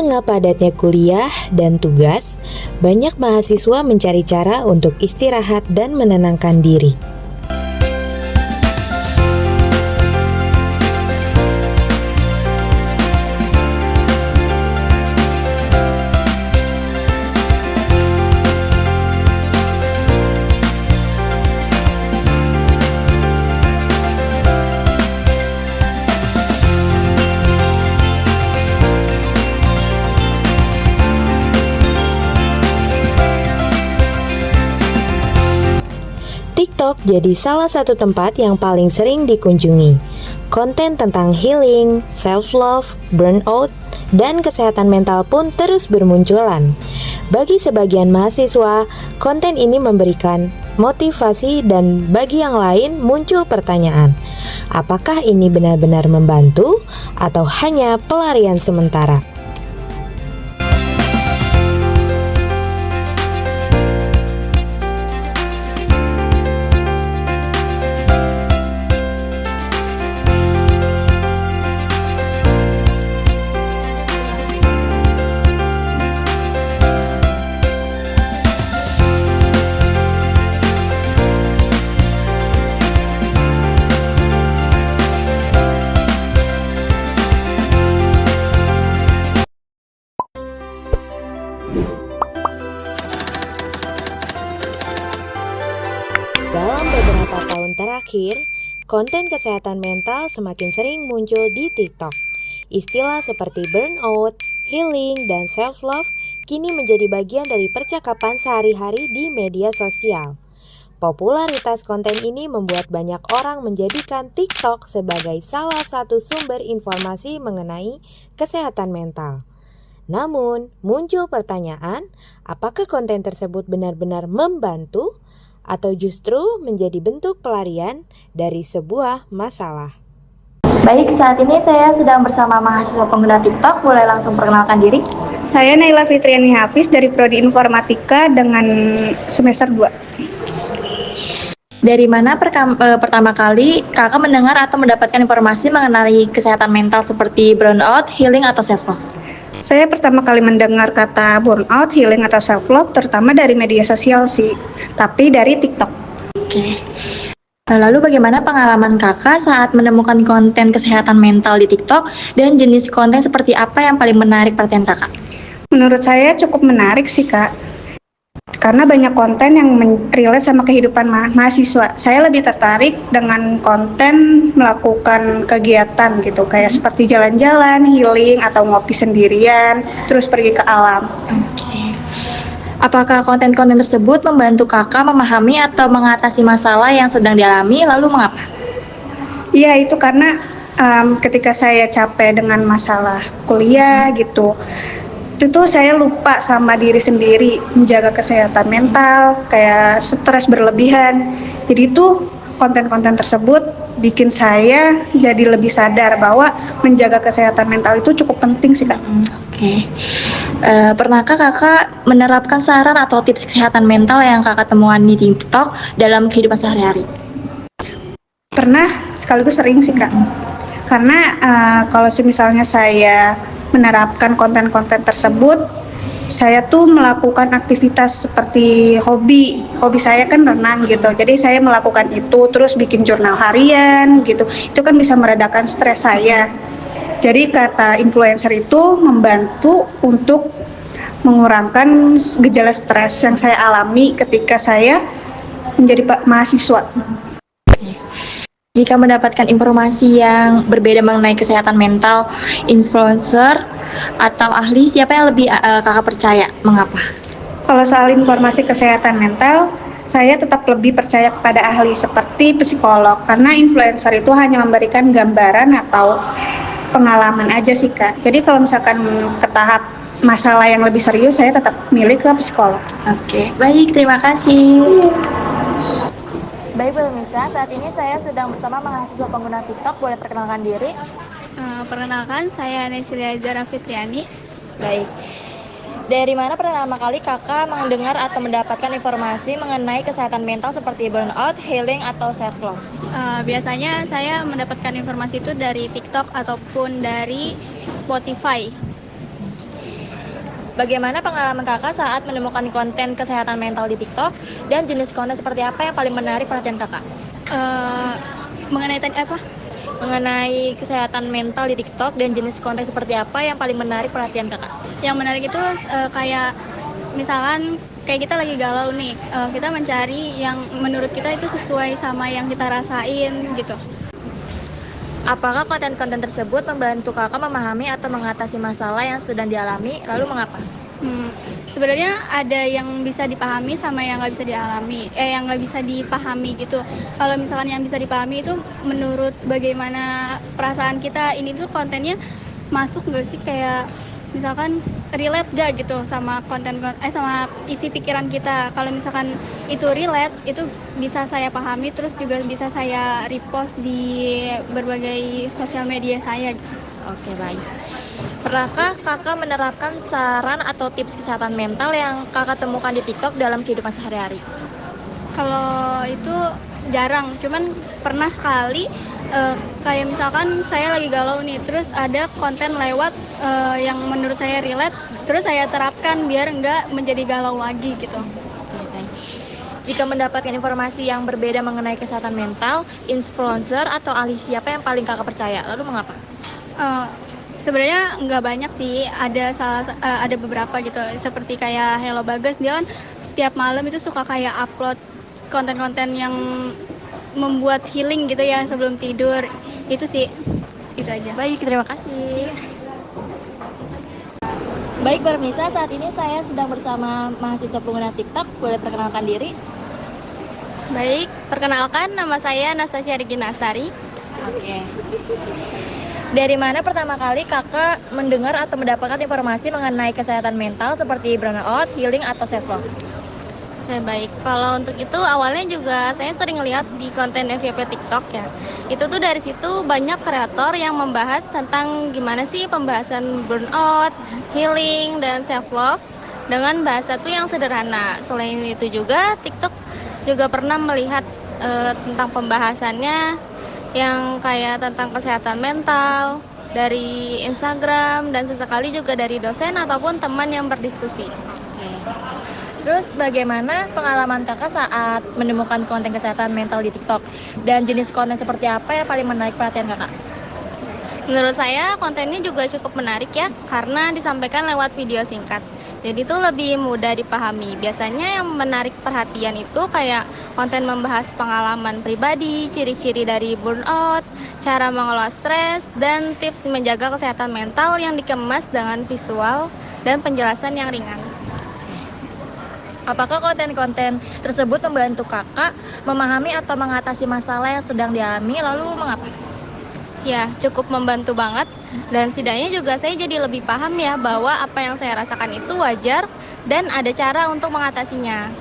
tengah padatnya kuliah dan tugas, banyak mahasiswa mencari cara untuk istirahat dan menenangkan diri. TikTok jadi salah satu tempat yang paling sering dikunjungi. Konten tentang healing, self-love, burnout, dan kesehatan mental pun terus bermunculan. Bagi sebagian mahasiswa, konten ini memberikan motivasi dan bagi yang lain muncul pertanyaan, apakah ini benar-benar membantu atau hanya pelarian sementara? Dalam beberapa tahun terakhir, konten kesehatan mental semakin sering muncul di TikTok. Istilah seperti burnout, healing, dan self-love kini menjadi bagian dari percakapan sehari-hari di media sosial. Popularitas konten ini membuat banyak orang menjadikan TikTok sebagai salah satu sumber informasi mengenai kesehatan mental. Namun, muncul pertanyaan, apakah konten tersebut benar-benar membantu atau justru menjadi bentuk pelarian dari sebuah masalah? Baik, saat ini saya sedang bersama mahasiswa pengguna TikTok. Boleh langsung perkenalkan diri? Saya Naila Fitriani Hafiz dari Prodi Informatika dengan semester 2. Dari mana pertama kali kakak mendengar atau mendapatkan informasi mengenai kesehatan mental seperti burnout, healing, atau self-love? Saya pertama kali mendengar kata burnout, healing, atau self-love terutama dari media sosial sih, tapi dari TikTok. Oke. Lalu bagaimana pengalaman kakak saat menemukan konten kesehatan mental di TikTok dan jenis konten seperti apa yang paling menarik perhatian kakak? Menurut saya cukup menarik sih Kak, karena banyak konten yang relate sama kehidupan mahasiswa. Saya lebih tertarik dengan konten melakukan kegiatan gitu, kayak seperti jalan-jalan, healing, atau ngopi sendirian, terus pergi ke alam. Oke. Apakah konten-konten tersebut membantu kakak memahami atau mengatasi masalah yang sedang dialami, lalu mengapa? Iya, itu karena ketika saya capek dengan masalah kuliah gitu, itu tuh saya lupa sama diri sendiri, menjaga kesehatan mental, kayak stres berlebihan. Jadi itu konten-konten tersebut bikin saya jadi lebih sadar bahwa menjaga kesehatan mental itu cukup penting sih Kak. Oke. Pernahkah kakak menerapkan saran atau tips kesehatan mental yang kakak temukan di TikTok dalam kehidupan sehari-hari? Pernah, sekaligus sering sih Kak. Karena kalau misalnya saya menerapkan konten-konten tersebut, saya tuh melakukan aktivitas seperti hobi saya kan renang gitu, jadi saya melakukan itu, terus bikin jurnal harian gitu, itu kan bisa meredakan stres saya. Jadi kata influencer itu membantu untuk mengurangkan gejala stres yang saya alami ketika saya menjadi mahasiswa. Jika mendapatkan informasi yang berbeda mengenai kesehatan mental, influencer atau ahli, siapa yang lebih kakak percaya? Mengapa? Kalau soal informasi kesehatan mental, saya tetap lebih percaya kepada ahli seperti psikolog, karena influencer itu hanya memberikan gambaran atau pengalaman aja sih Kak. Jadi kalau misalkan ke tahap masalah yang lebih serius, saya tetap milih ke psikolog. Oke, baik, terima kasih. Baik pemirsa, saat ini saya sedang bersama mahasiswa pengguna TikTok. Boleh perkenalkan diri? Perkenalkan, saya Neslia Zara Fitriani. Baik. Dari mana pertama kali kakak mendengar atau mendapatkan informasi mengenai kesehatan mental seperti burnout, healing, atau self-love? Biasanya saya mendapatkan informasi itu dari TikTok ataupun dari Spotify. Bagaimana pengalaman kakak saat menemukan konten kesehatan mental di TikTok dan jenis konten seperti apa yang paling menarik perhatian kakak? Eh, mengenai tadi apa? Mengenai kesehatan mental di TikTok dan jenis konten seperti apa yang paling menarik perhatian kakak? Yang menarik itu kayak misalkan kayak kita lagi galau nih, kita mencari yang menurut kita itu sesuai sama yang kita rasain gitu. Apakah konten-konten tersebut membantu kakak memahami atau mengatasi masalah yang sedang dialami, lalu mengapa? Sebenarnya ada yang bisa dipahami sama yang nggak bisa dialami, yang nggak bisa dipahami gitu. Kalau misalkan yang bisa dipahami itu menurut bagaimana perasaan kita, ini tuh kontennya masuk nggak sih, kayak misalkan relate gak gitu sama sama isi pikiran kita. Kalau misalkan itu relate, itu bisa saya pahami, terus juga bisa saya repost di berbagai sosial media saya. Oke, baik. Pernahkah kakak menerapkan saran atau tips kesehatan mental yang kakak temukan di TikTok dalam kehidupan sehari-hari? Kalau itu jarang, cuman pernah sekali, kayak misalkan saya lagi galau nih, terus ada konten lewat yang menurut saya relate, terus saya terapkan biar nggak menjadi galau lagi gitu. Oke, baik. Jika mendapatkan informasi yang berbeda mengenai kesehatan mental, influencer atau ahli siapa yang paling kakak percaya? Lalu mengapa? Sebenarnya nggak banyak sih, ada beberapa gitu, seperti kayak Hello Bagas, dia kan setiap malam itu suka kayak upload konten-konten yang membuat healing gitu ya sebelum tidur. Itu sih, itu aja. Baik, terima kasih. Baik, Barmisa, saat ini saya sedang bersama mahasiswa pengguna TikTok. Boleh perkenalkan diri? Baik, perkenalkan, nama saya Anastasia Regina Astari. Oke. Dari mana pertama kali kakak mendengar atau mendapatkan informasi mengenai kesehatan mental seperti burnout, healing, atau self-love? Baik, kalau untuk itu awalnya juga saya sering lihat di konten FYP TikTok ya. Itu tuh dari situ banyak kreator yang membahas tentang gimana sih pembahasan burnout, healing, dan self-love dengan bahasa tuh yang sederhana. Selain itu juga TikTok juga pernah melihat tentang pembahasannya yang kayak tentang kesehatan mental dari Instagram dan sesekali juga dari dosen ataupun teman yang berdiskusi. Terus bagaimana pengalaman kakak saat menemukan konten kesehatan mental di TikTok? Dan jenis konten seperti apa yang paling menarik perhatian kakak? Menurut saya kontennya juga cukup menarik ya, karena disampaikan lewat video singkat. Jadi itu lebih mudah dipahami. Biasanya yang menarik perhatian itu kayak konten membahas pengalaman pribadi, ciri-ciri dari burnout, cara mengelola stres, dan tips menjaga kesehatan mental yang dikemas dengan visual dan penjelasan yang ringan. Apakah konten-konten tersebut membantu kakak memahami atau mengatasi masalah yang sedang dialami, lalu mengapa? Ya, cukup membantu banget, dan setidaknya juga saya jadi lebih paham ya bahwa apa yang saya rasakan itu wajar dan ada cara untuk mengatasinya.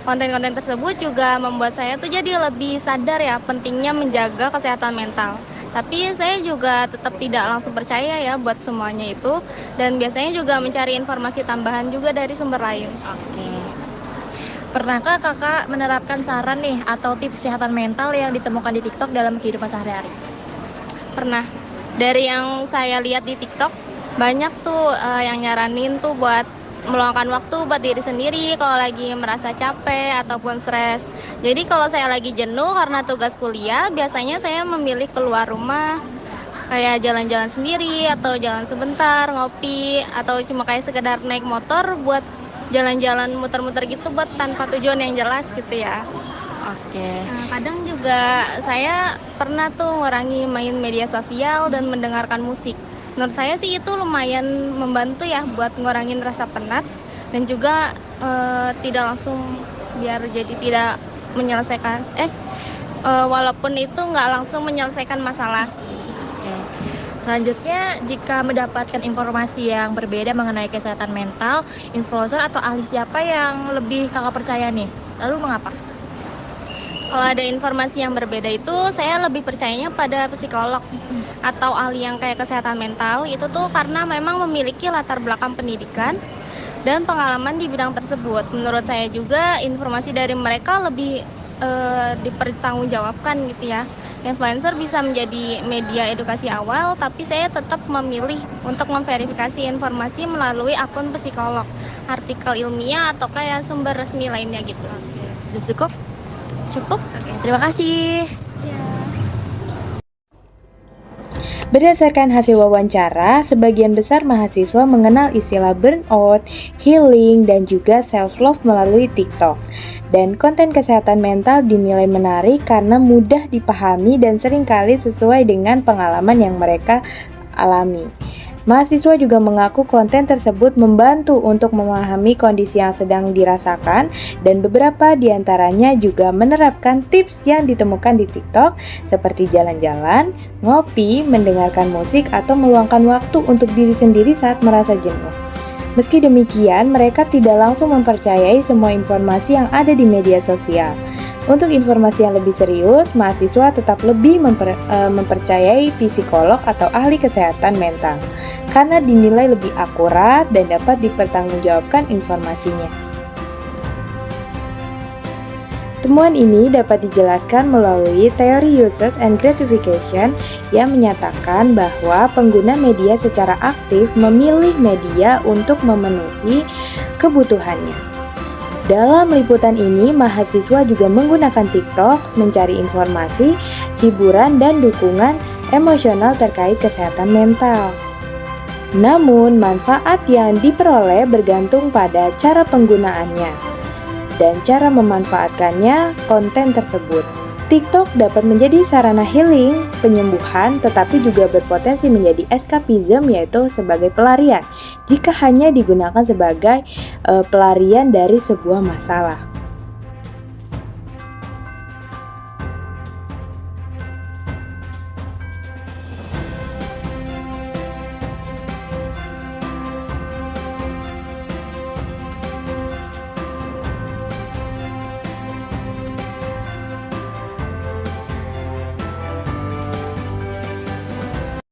Konten-konten tersebut juga membuat saya tuh jadi lebih sadar ya pentingnya menjaga kesehatan mental. Tapi saya juga tetap tidak langsung percaya ya buat semuanya itu, dan biasanya juga mencari informasi tambahan juga dari sumber lain. Oke. Pernahkah kakak menerapkan saran nih atau tips kesehatan mental yang ditemukan di TikTok dalam kehidupan sehari-hari? Pernah. Dari yang saya lihat di TikTok, banyak tuh yang nyaranin tuh buat meluangkan waktu buat diri sendiri kalau lagi merasa capek ataupun stres. Jadi kalau saya lagi jenuh karena tugas kuliah, biasanya saya memilih keluar rumah, kayak jalan-jalan sendiri atau jalan sebentar, ngopi, atau cuma kayak sekedar naik motor buat jalan-jalan muter-muter gitu buat tanpa tujuan yang jelas gitu ya. Oke. Nah, kadang juga saya pernah tuh ngurangi main media sosial dan mendengarkan musik. Menurut saya sih itu lumayan membantu ya buat ngurangin rasa penat dan juga tidak langsung biar jadi tidak menyelesaikan walaupun itu nggak langsung menyelesaikan masalah. Oke. Selanjutnya, jika mendapatkan informasi yang berbeda mengenai kesehatan mental, influencer atau ahli siapa yang lebih kakak percaya nih? Lalu mengapa? Kalau ada informasi yang berbeda itu, saya lebih percayanya pada psikolog atau ahli yang kayak kesehatan mental. Itu tuh karena memang memiliki latar belakang pendidikan dan pengalaman di bidang tersebut. Menurut saya juga informasi dari mereka lebih dipertanggungjawabkan gitu ya. Influencer bisa menjadi media edukasi awal, tapi saya tetap memilih untuk memverifikasi informasi melalui akun psikolog, artikel ilmiah atau kayak sumber resmi lainnya gitu. Sudah cukup? Cukup? Oke, terima kasih. Berdasarkan hasil wawancara, sebagian besar mahasiswa mengenal istilah burnout, healing, dan juga self-love melalui TikTok. Dan konten kesehatan mental dinilai menarik karena mudah dipahami dan seringkali sesuai dengan pengalaman yang mereka alami. Mahasiswa juga mengaku konten tersebut membantu untuk memahami kondisi yang sedang dirasakan, dan beberapa diantaranya juga menerapkan tips yang ditemukan di TikTok seperti jalan-jalan, ngopi, mendengarkan musik, atau meluangkan waktu untuk diri sendiri saat merasa jenuh. Meski demikian, mereka tidak langsung mempercayai semua informasi yang ada di media sosial. Untuk informasi yang lebih serius, mahasiswa tetap lebih mempercayai psikolog atau ahli kesehatan mental karena dinilai lebih akurat dan dapat dipertanggungjawabkan informasinya. Temuan ini dapat dijelaskan melalui teori uses and gratification yang menyatakan bahwa pengguna media secara aktif memilih media untuk memenuhi kebutuhannya. Dalam liputan ini, mahasiswa juga menggunakan TikTok mencari informasi, hiburan, dan dukungan emosional terkait kesehatan mental. Namun, manfaat yang diperoleh bergantung pada cara penggunaannya dan cara memanfaatkannya konten tersebut. TikTok dapat menjadi sarana healing, penyembuhan, tetapi juga berpotensi menjadi escapism, yaitu sebagai pelarian, jika hanya digunakan sebagai pelarian dari sebuah masalah.